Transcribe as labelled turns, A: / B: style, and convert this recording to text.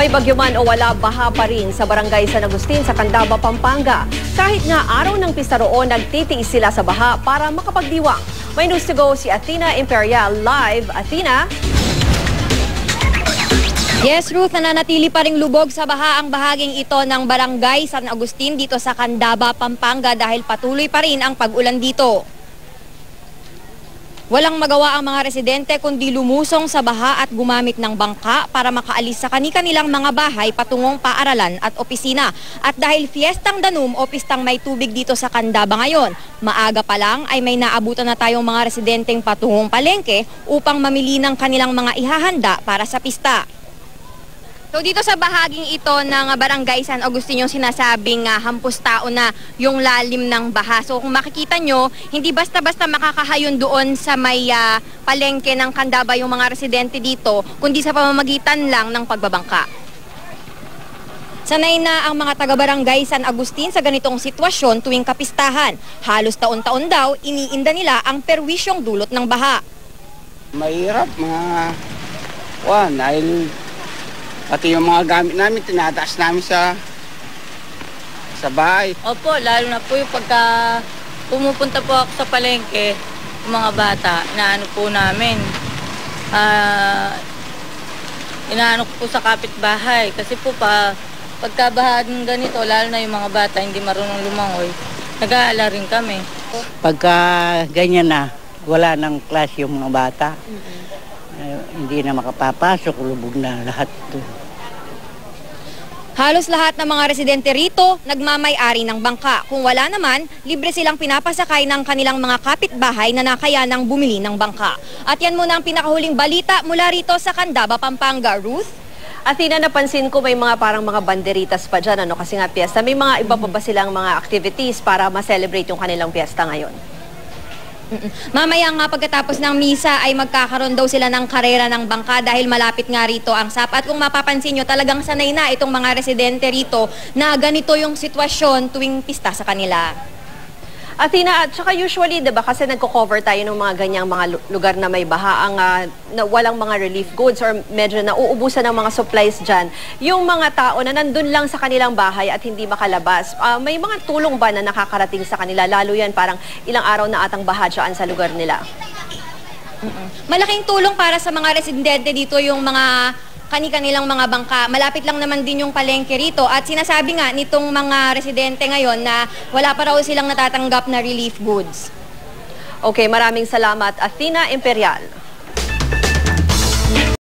A: May bagyo man o wala, baha pa rin sa barangay San Agustin sa Candaba, Pampanga. Kahit nga araw ng pista roon, nagtitiis sila sa baha para makapagdiwang. May news to go si Athena Imperial live. Athena?
B: Yes, Ruth, nananatili pa ring lubog sa baha ang bahaging ito ng barangay San Agustin dito sa Candaba, Pampanga dahil patuloy pa rin ang pag-ulan dito. Walang magawa ang mga residente kundi lumusong sa baha at gumamit ng bangka para makaalis sa kani-kanilang mga bahay patungong paaralan at opisina. At dahil Fiestang Danum o pistang may tubig dito sa Candaba ngayon, maaga pa lang ay may naabutan na tayong mga residenteng patungong palengke upang mamili ng kanilang mga ihahanda para sa pista. So dito sa bahaging ito ng barangay San Agustin yung sinasabing hampos tao na yung lalim ng baha. So kung makikita nyo, hindi basta-basta makakahayon doon sa may palengke ng Candaba yung mga residente dito, kundi sa pamamagitan lang ng pagbabangka. Sanay na ang mga taga-barangay San Agustin sa ganitong sitwasyon tuwing kapistahan. Halos taon-taon daw, iniinda nila ang perwisyong dulot ng baha.
C: Mahirap dahil pati yung mga gamit namin, tinataas namin sa bahay.
D: Opo, lalo na po yung pagka pumupunta po ako sa palengke, yung mga bata, inaano po namin. Inaano ko po sa kapitbahay. Kasi po pagkabahan ganito, lalo na yung mga bata, hindi marunong lumangoy, nag-aalala rin kami.
E: Pagka ganyan na, wala ng klase yung mga bata. Hindi na makapapasok, lubog na lahat.
B: Halos lahat ng mga residente rito nagmamay-ari ng bangka. Kung wala naman, libre silang pinapasakay ng kanilang mga kapitbahay na nakayanang bumili ng bangka. At yan muna ang pinakahuling balita mula rito sa Candaba, Pampanga. Ruth?
A: Athena, napansin ko may mga parang mga banderitas pa dyan, kasi nga piyesta. May mga iba pa ba silang mga activities para ma-celebrate yung kanilang piyesta ngayon?
B: Mamaya nga pagkatapos ng misa ay magkakaroon daw sila ng karera ng bangka dahil malapit nga rito ang SAP. At kung mapapansin nyo, talagang sanay na itong mga residente rito na ganito yung sitwasyon tuwing pista sa kanila.
A: Athena, at saka usually, diba, kasi nagko-cover tayo ng mga ganyang mga lugar na may baha, na walang mga relief goods or medyo nauubusan ng mga supplies dyan. Yung mga tao na nandun lang sa kanilang bahay at hindi makalabas, may mga tulong ba na nakakarating sa kanila? Lalo yan, parang ilang araw na atang baha dyan sa lugar nila.
B: Malaking tulong para sa mga residente dito yung mga kani-kanilang mga bangka. Malapit lang naman din yung palengke rito at sinasabi nga nitong mga residente ngayon na wala pa raw silang natatanggap na relief goods.
A: Okay, maraming salamat, Athena Imperial.